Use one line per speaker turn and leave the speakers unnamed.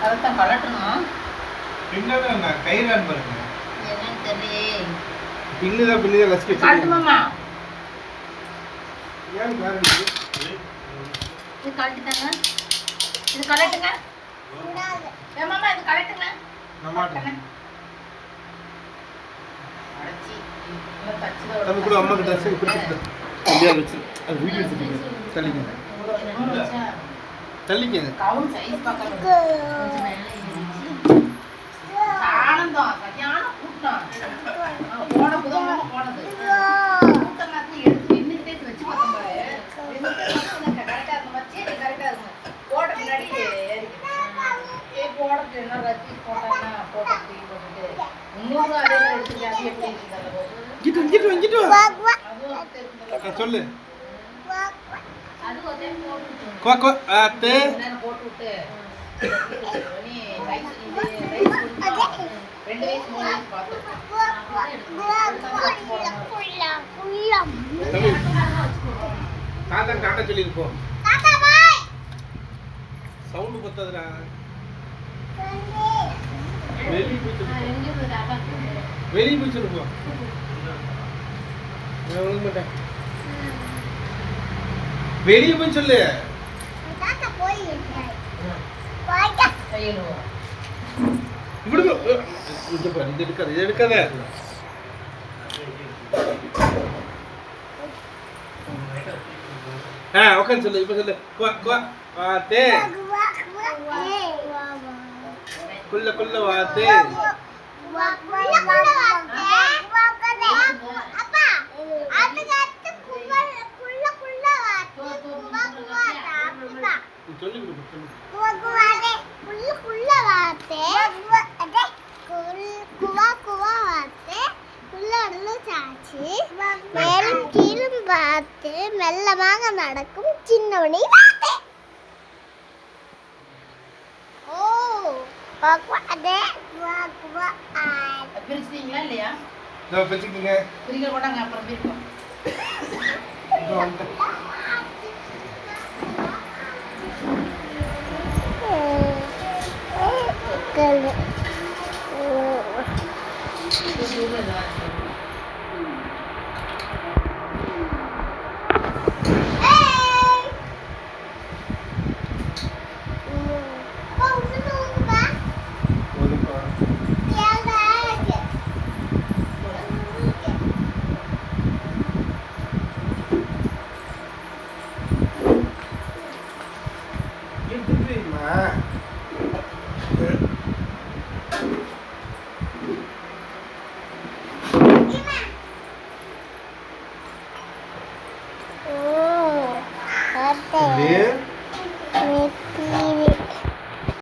அதான் கலட்டணுமா?
பின்னடா கயிறான் பாருங்க.
என்னன்னு தெரியலையே.
பின்னுதான் லஸ்கி.
கலட்டுமாமா?
ஏன் காரணம்
இது கலட்டுங்க. இது கலட்டுங்க. ஏமாமா இது கலட்டுங்க.
நம்மாட்ட.
அடச்சி. இல்ல தச்சுல
நம்ம கூட அம்மா கிட்ட ட்ரெஸ் கொடுத்துட்டு. அப்படியே வச்சு அது வீடியோ எடுத்துட்டீங்க. தள்ளிங்க. தள்ளிங்க.
கவுன் சைஸ் பார்க்கணும். கொஞ்சம் மேலே ஆனந்தம் சரியான கூட்டம். போன புதன்கிழமை போனது. கூட்டம் மாதிரி எடுத்து நின்றுக்கிட்டே வச்சு பார்த்தோம் பாரு. கரெக்டாக இருந்த மாதிரி கரெக்டாக இருக்கும். போட்ட முன்னாடி போடுறது என்ன ரத்தி போட்டாங்கன்னா போட்டு போட்டுட்டு இன்னொரு அதே எடுத்துட்டு அது எப்படி
இங்கிட்டு சொல்லு.
அது ஒரே போட்டு போட்டு விட்டு நீ சைஸ் ரெண்டு வயசு மூணு வயசு பார்த்து
தாத்தா டாட்டா சொல்லிருப்போம். சவுண்ட் பத்தாதுடா. வெளியே போய் சொல்லுப்போம். மாட்டேன். வெளியே போய் சொல்லு. இது எடுக்காத. உட்காந்து சொல்லு. இப்ப சொல்லு. வாத்தே குள்ள வாத்தே.
மெல்லமாக நடக்கும் சின்னவனி
பிரிச்சிட்டீங்களா இல்லையா?
பிரிச்சுக்கீங்க.
பிரிக்க போட்டாங்க அப்புறம் பிரிப்போம்.
மெத்தி